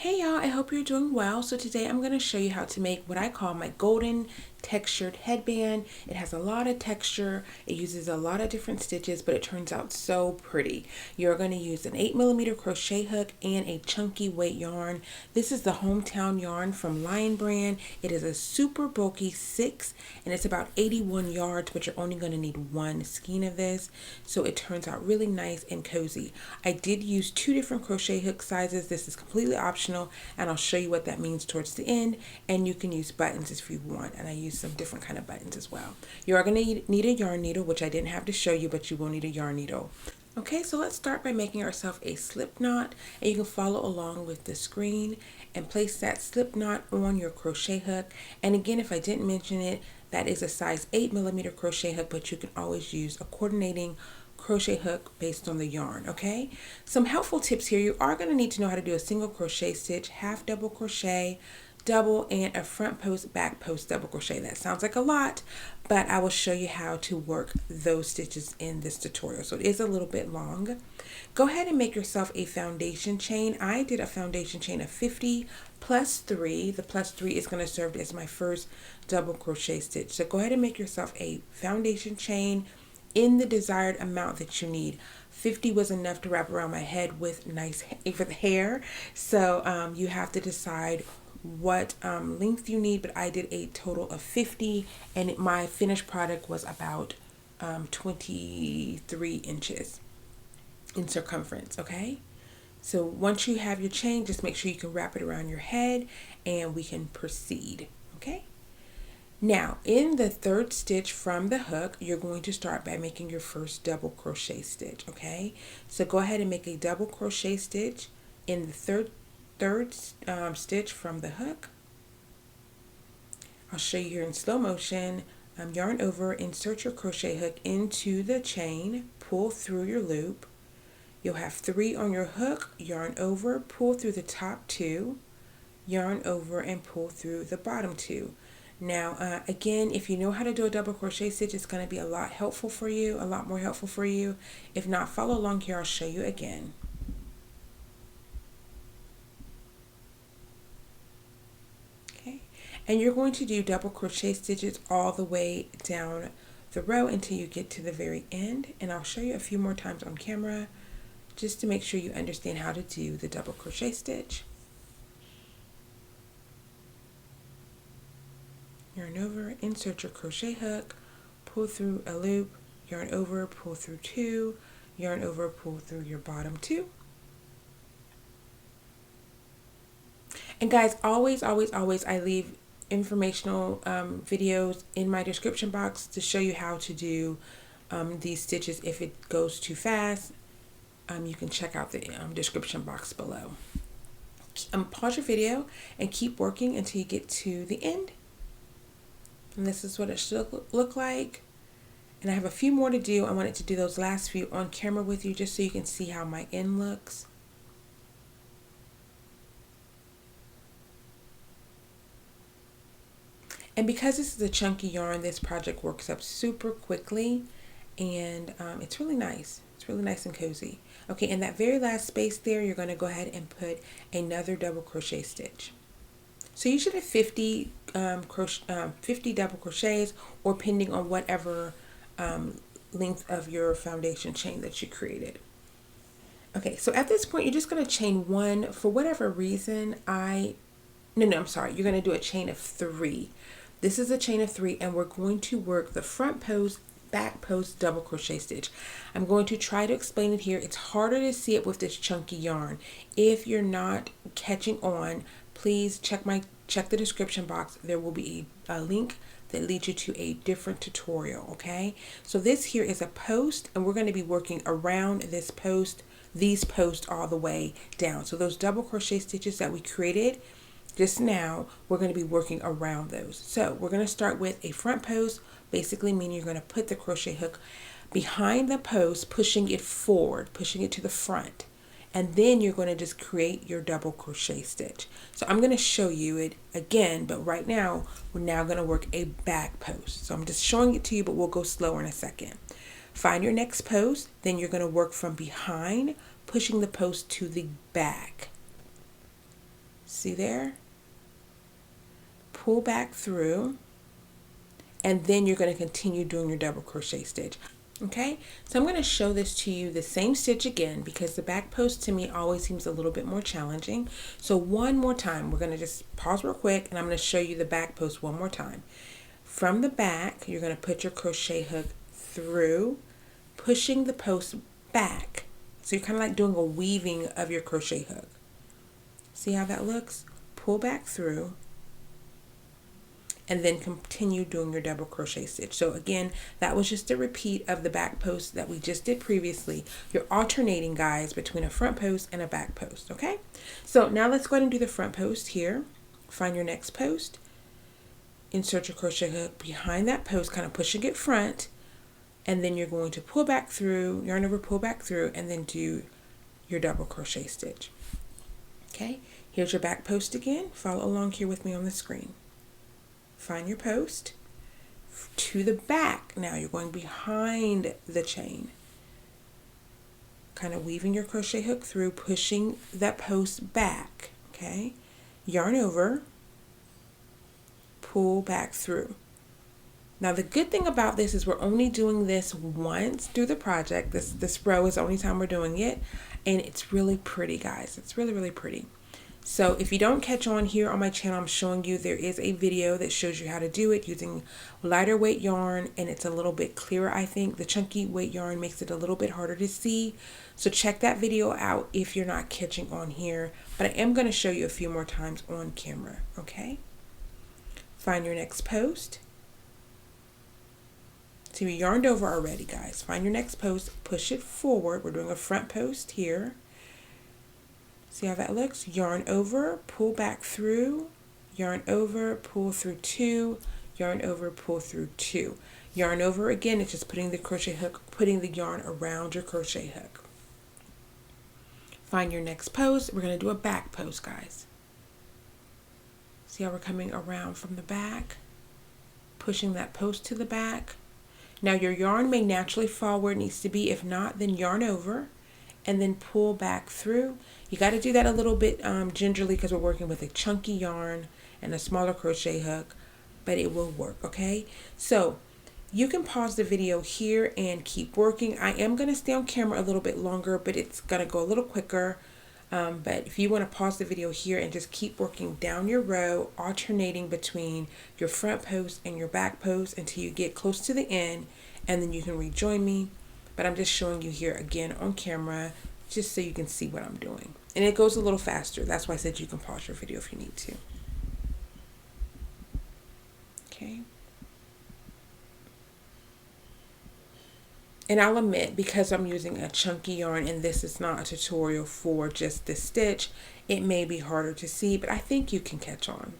Hey y'all, I hope you're doing well. So today I'm going to show you how to make what I call my golden textured headband. It has a lot of texture, it uses a lot of different stitches, but it turns out so pretty. You're going to use an 8mm crochet hook and a chunky weight yarn. This is the Hometown yarn from Lion Brand. It is a super bulky 6 and it's about 81 yards, but you're only going to need one skein of this. So it turns out really nice and cozy. I did use 2 different crochet hook sizes. This is completely optional and I'll show you what that means towards the end, and you can use buttons if you want, and I use some different kind of buttons as well. You are going to need a yarn needle, which I didn't have to show you, but you will need a yarn needle. Okay, so let's start by making ourselves a slip knot, and you can follow along with the screen and place that slip knot on your crochet hook. And again, if I didn't mention it, that is a size 8mm crochet hook, but you can always use a coordinating crochet hook based on the yarn. Okay, some helpful tips here. You are going to need to know how to do a single crochet stitch, half double crochet, double, and a front post, back post double crochet. That sounds like a lot, but I will show you how to work those stitches in this tutorial. So it is a little bit long. Go ahead and make yourself a foundation chain. I did a foundation chain of 50 plus 3. The plus 3 is going to serve as my first double crochet stitch. So go ahead and make yourself a foundation chain in the desired amount that you need. 50 was enough to wrap around my head with nice with hair. So you have to decide what length you need, but I did a total of 50 and my finished product was about 23 inches in circumference. Okay, so once you have your chain, just make sure you can wrap it around your head and we can proceed. Okay, now in the third stitch from the hook, you're going to start by making your first double crochet stitch. Okay, so go ahead and make a double crochet stitch in the third stitch from the hook. I'll show you here in slow motion. Yarn over, insert your crochet hook into the chain, pull through your loop. You'll have 3 on your hook, yarn over, pull through the top 2, yarn over, and pull through the bottom 2. Now again, if you know how to do a double crochet stitch, it's going to be a lot more helpful for you. If not, follow along here. I'll show you again. Okay, and you're going to do double crochet stitches all the way down the row until you get to the very end, and I'll show you a few more times on camera just to make sure you understand how to do the double crochet stitch. Yarn over, insert your crochet hook, pull through a loop, yarn over, pull through 2, yarn over, pull through your bottom 2. And guys, always I leave informational videos in my description box to show you how to do these stitches. If it goes too fast, you can check out the description box below. Pause your video and keep working until you get to the end. And this is what it should look like. And I have a few more to do. I wanted to do those last few on camera with you just so you can see how my end looks. And because this is a chunky yarn, this project works up super quickly, and it's really nice. It's really nice and cozy. Okay, in that very last space there, you're going to go ahead and put another double crochet stitch. So you should have 50 double crochets, or depending on whatever length of your foundation chain that you created. Okay, so at this point, you're just going to chain 1. For whatever reason, I'm sorry, you're going to do a chain of 3. This is a chain of 3, and we're going to work the front post, back post double crochet stitch. I'm going to try to explain it here. It's harder to see it with this chunky yarn. If you're not catching on, please check the description box. There will be a link that leads you to a different tutorial. Okay, so this here is a post, and we're going to be working around this post, these posts all the way down. So those double crochet stitches that we created just now, we're going to be working around those. So we're going to start with a front post, basically meaning you're going to put the crochet hook behind the post, pushing it forward, pushing it to the front. And then you're going to just create your double crochet stitch. So I'm going to show you it again, but right now we're now going to work a back post. So I'm just showing it to you, but we'll go slower in a second. Find your next post, then you're going to work from behind, pushing the post to the back. See there? Pull back through, and then you're going to continue doing your double crochet stitch. Okay, so I'm going to show this to you the same stitch again because the back post to me always seems a little bit more challenging. So one more time, we're going to just pause real quick and I'm going to show you the back post one more time. From the back, you're going to put your crochet hook through, pushing the post back. So you're kind of like doing a weaving of your crochet hook. See how that looks? Pull back through, and then continue doing your double crochet stitch. So again, that was just a repeat of the back post that we just did previously. You're alternating, guys, between a front post and a back post, okay? So now let's go ahead and do the front post here. Find your next post, insert your crochet hook behind that post, kind of pushing it front, and then you're going to pull back through, yarn over, pull back through, and then do your double crochet stitch. Okay, here's your back post again. Follow along here with me on the screen. Find your post to the back. Now you're going behind the chain, kind of weaving your crochet hook through, pushing that post back. Okay, yarn over, pull back through. Now the good thing about this is we're only doing this once through the project. This row is the only time we're doing it, and it's really pretty, guys. It's really, really pretty. So if you don't catch on here on my channel, I'm showing you there is a video that shows you how to do it using lighter weight yarn, and it's a little bit clearer, I think. The chunky weight yarn makes it a little bit harder to see. So check that video out if you're not catching on here, but I am going to show you a few more times on camera, okay? Find your next post. So you yarned over already, guys. Find your next post, push it forward. We're doing a front post here. See how that looks? Yarn over, pull back through, yarn over, pull through two, yarn over, pull through two. Yarn over again, it's just putting the crochet hook, putting the yarn around your crochet hook. Find your next post. We're going to do a back post, guys. See how we're coming around from the back, pushing that post to the back. Now your yarn may naturally fall where it needs to be. If not, then yarn over and then pull back through. You got to do that a little bit gingerly because we're working with a chunky yarn and a smaller crochet hook, but it will work, okay? So you can pause the video here and keep working. I am going to stay on camera a little bit longer, but it's going to go a little quicker. But if you want to pause the video here and just keep working down your row, alternating between your front post and your back post until you get close to the end, and then you can rejoin me. But I'm just showing you here again on camera just so you can see what I'm doing. And it goes a little faster. That's why I said you can pause your video if you need to. Okay. And I'll admit, because I'm using a chunky yarn and this is not a tutorial for just this stitch, it may be harder to see, but I think you can catch on.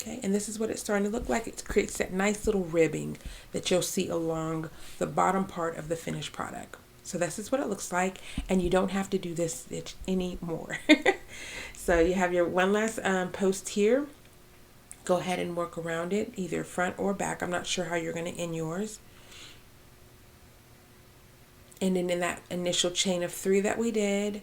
Okay, and this is what it's starting to look like. It creates that nice little ribbing that you'll see along the bottom part of the finished product. So this is what it looks like, and you don't have to do this stitch anymore. So you have your one last post here. Go ahead and work around it, either front or back. I'm not sure how you're going to end yours. And then in that initial chain of 3 that we did,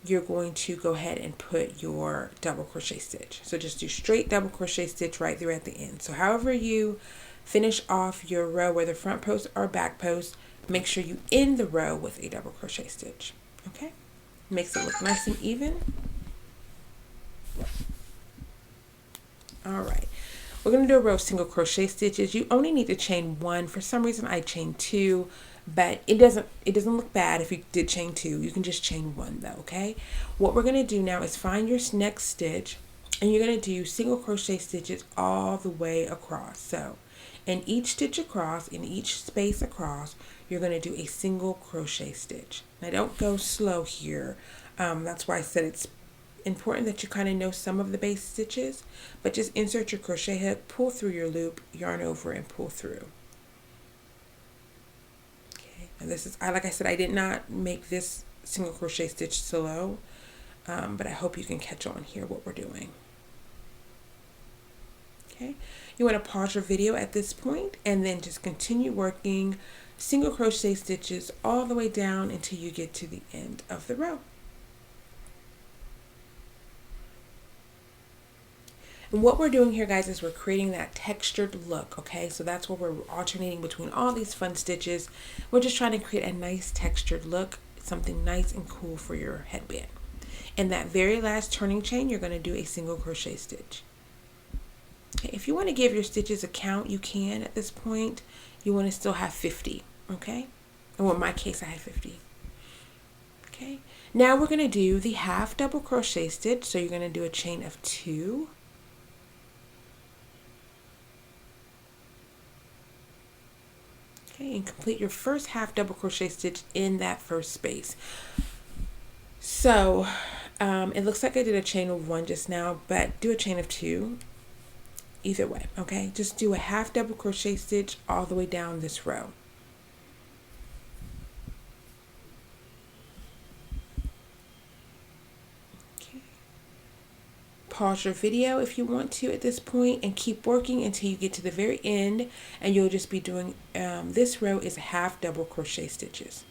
you're going to go ahead and put your double crochet stitch. So just do straight double crochet stitch right through at the end. So however you finish off your row, whether front post or back post, make sure you end the row with a double crochet stitch. Okay? Makes it look nice and even. All right. We're going to do a row of single crochet stitches. You only need to chain 1. For some reason I chained 2. But it doesn't look bad if you did chain 2. You can just chain 1 though, okay? What we're going to do now is find your next stitch, and you're going to do single crochet stitches all the way across. So in each stitch across, in each space across, you're going to do a single crochet stitch. Now don't go slow here. That's why I said it's important that you kind of know some of the base stitches, but just insert your crochet hook, pull through your loop, yarn over, and pull through. And this is, like I said, I did not make this single crochet stitch slow, but I hope you can catch on here what we're doing. Okay, you want to pause your video at this point and then just continue working single crochet stitches all the way down until you get to the end of the row. And what we're doing here, guys, is we're creating that textured look, okay? So that's where we're alternating between all these fun stitches. We're just trying to create a nice textured look, something nice and cool for your headband. In that very last turning chain, you're going to do a single crochet stitch. Okay, if you want to give your stitches a count, you can at this point. You want to still have 50, okay? Well, in my case, I have 50. Okay, now we're going to do the half double crochet stitch. So you're going to do a chain of 2. Okay, and complete your first half double crochet stitch in that first space. So it looks like I did a chain of 1 just now, but do a chain of 2 either way. Okay, just do a half double crochet stitch all the way down this row. Okay, pause your video if you want to at this point and keep working until you get to the very end, and you'll just be doing this row is half double crochet stitches.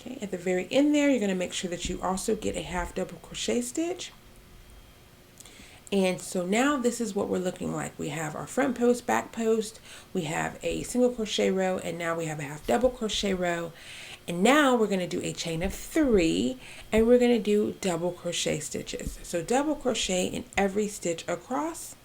Okay, at the very end there, you're going to make sure that you also get a half double crochet stitch. And so now this is what we're looking like. We have our front post, back post, we have a single crochet row, and now we have a half double crochet row. And now we're going to do a chain of 3, and we're going to do double crochet stitches. So double crochet in every stitch across.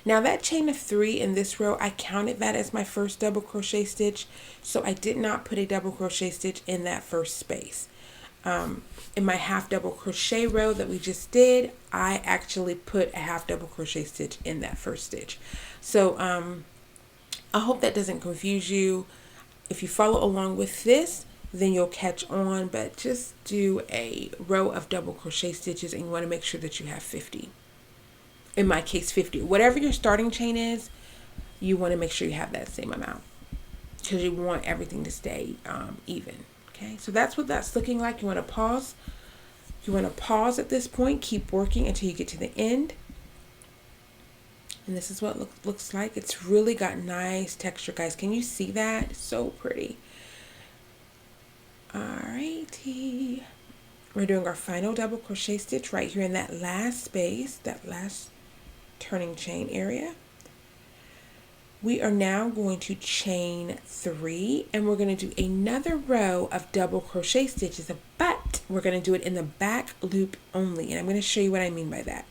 Now that chain of 3 in this row, I counted that as my first double crochet stitch, so I did not put a double crochet stitch in that first space. In my half double crochet row that we just did, I actually put a half double crochet stitch in that first stitch. So I hope that doesn't confuse you. If you follow along with this, then you'll catch on, but just do a row of double crochet stitches, and you want to make sure that you have 50. In my case, 50. Whatever your starting chain is, you want to make sure you have that same amount, because you want everything to stay even. Okay, so that's what that's looking like. You want to pause. You want to pause at this point. Keep working until you get to the end. And this is what it looks like. It's really got nice texture, guys. Can you see that? So pretty. Alrighty. We're doing our final double crochet stitch right here in that last space, that last turning chain area. We are now going to chain 3, and we're going to do another row of double crochet stitches, but we're going to do it in the back loop only, and I'm going to show you what I mean by that.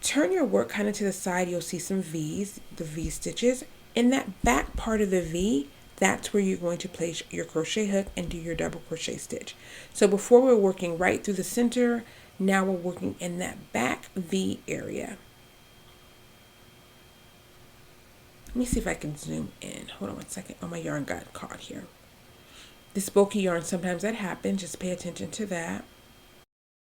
Turn your work kind of to the side. You'll see some V's, the V stitches. In that back part of the V, that's where you're going to place your crochet hook and do your double crochet stitch. So before we were working right through the center, now we're working in that back V area. Let me see if I can zoom in. Hold on one second. Oh, my yarn got caught here. This bulky yarn, sometimes that happens. Just pay attention to that.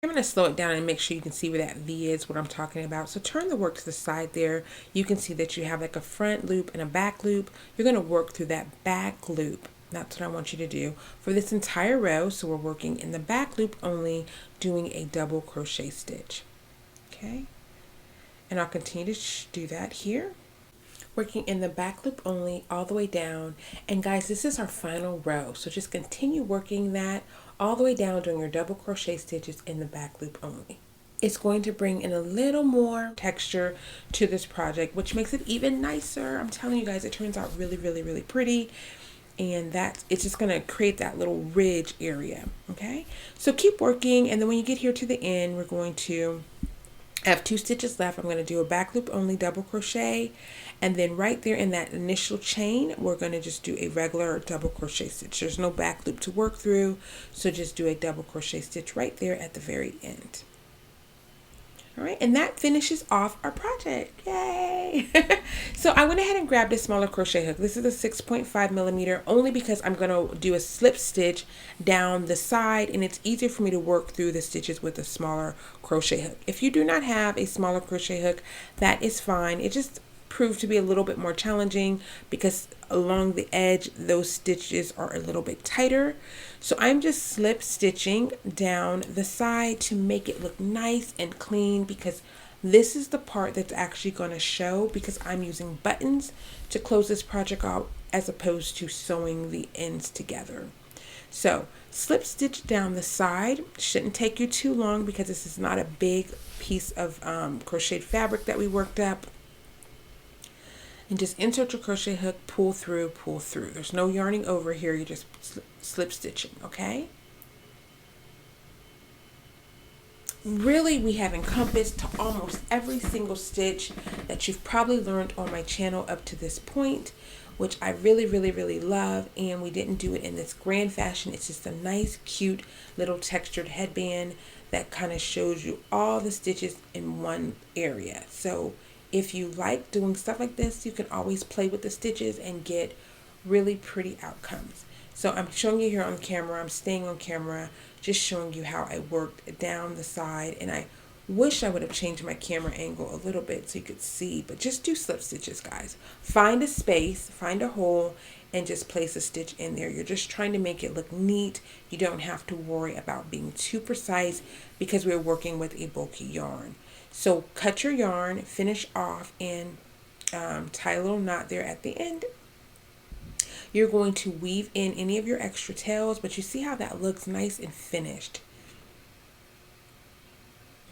I'm going to slow it down and make sure you can see where that V is, what I'm talking about. So turn the work to the side there. You can see that you have like a front loop and a back loop. You're going to work through that back loop. That's what I want you to do for this entire row. So we're working in the back loop only, doing a double crochet stitch. Okay. And I'll continue to do that here. Working in the back loop only all the way down. And guys, this is our final row, so just continue working that all the way down, doing your double crochet stitches in the back loop only. It's going to bring in a little more texture to this project, which makes it even nicer. I'm telling you guys, it turns out really, really, really pretty. And it's just going to create that little ridge area. Okay, so keep working, and then when you get here to the end, we're going to have 2 stitches left. I'm going to do a back loop only double crochet, and then right there in that initial chain, we're going to just do a regular double crochet stitch. There's no back loop to work through, so just do a double crochet stitch right there at the very end. All right, and that finishes off our project. Yay! So I went ahead and grabbed a smaller crochet hook. This is a 6.5 millimeter, only because I'm going to do a slip stitch down the side, and it's easier for me to work through the stitches with a smaller crochet hook. If you do not have a smaller crochet hook, that is fine. It just proved to be a little bit more challenging because along the edge those stitches are a little bit tighter. So I'm just slip stitching down the side to make it look nice and clean, because this is the part that's actually going to show, because I'm using buttons to close this project out as opposed to sewing the ends together. So Slip stitch down the side. Shouldn't take you too long because this is not a big piece of crocheted fabric that we worked up. And just insert your crochet hook, pull through, pull through. There's no yarning over here, you're just slip stitching, okay? Really, we have encompassed almost every single stitch that you've probably learned on my channel up to this point, which I really, really, really love. And we didn't do it in this grand fashion. It's just a nice, cute little textured headband that kind of shows you all the stitches in one area. So if you like doing stuff like this, you can always play with the stitches and get really pretty outcomes. So I'm showing you here on camera, I'm staying on camera, just showing you how I worked down the side. And I wish I would have changed my camera angle a little bit so you could see, but just do slip stitches, guys. Find a space, find a hole, and just place a stitch in there. You're just trying to make it look neat. You don't have to worry about being too precise because we're working with a bulky yarn. So cut your yarn, finish off, and tie a little knot there at the end. You're going to weave in any of your extra tails, but you see how that looks nice and finished.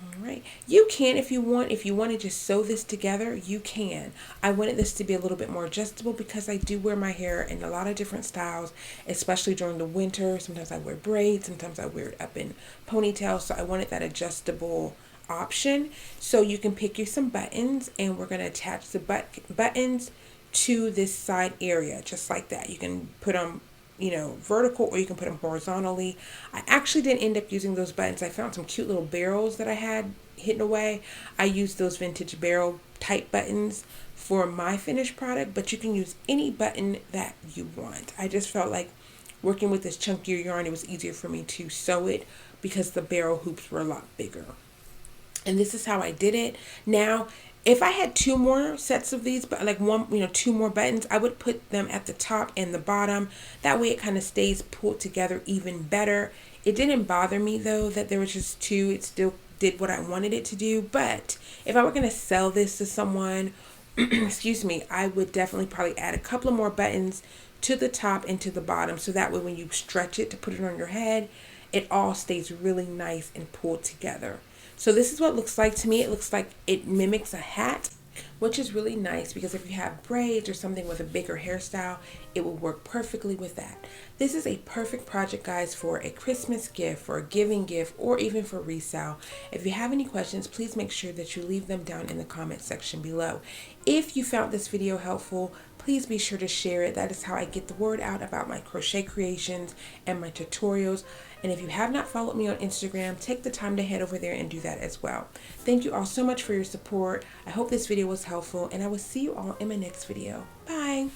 All right, you can, if you want to just sew this together, you can. I wanted this to be a little bit more adjustable because I do wear my hair in a lot of different styles, especially during the winter. Sometimes I wear braids, sometimes I wear it up in ponytails, so I wanted that adjustable option. So you can pick you some buttons, and we're going to attach the buttons to this side area just like that. You can put them, you know, vertical, or you can put them horizontally. I actually didn't end up using those buttons. I found some cute little barrels that I had hidden away. I used those vintage barrel type buttons for my finished product, but you can use any button that you want. I just felt like working with this chunkier yarn, it was easier for me to sew it because the barrel hoops were a lot bigger. And this is how I did it. Now, if I had two more sets of these, but like one, you know, two more buttons, I would put them at the top and the bottom. That way it kind of stays pulled together even better. It didn't bother me though that there was just two. It still did what I wanted it to do. But if I were going to sell this to someone, excuse me, I would definitely probably add a couple of more buttons to the top and to the bottom. So that way when you stretch it to put it on your head, it all stays really nice and pulled together. So this is what it looks like to me. It looks like it mimics a hat, which is really nice because if you have braids or something with a bigger hairstyle, it will work perfectly with that. This is a perfect project, guys, for a Christmas gift, for a giving gift, or even for resale. If you have any questions, please make sure that you leave them down in the comment section below. If you found this video helpful, please be sure to share it. That is how I get the word out about my crochet creations and my tutorials. And if you have not followed me on Instagram, take the time to head over there and do that as well. Thank you all so much for your support. I hope this video was helpful, and I will see you all in my next video. Bye.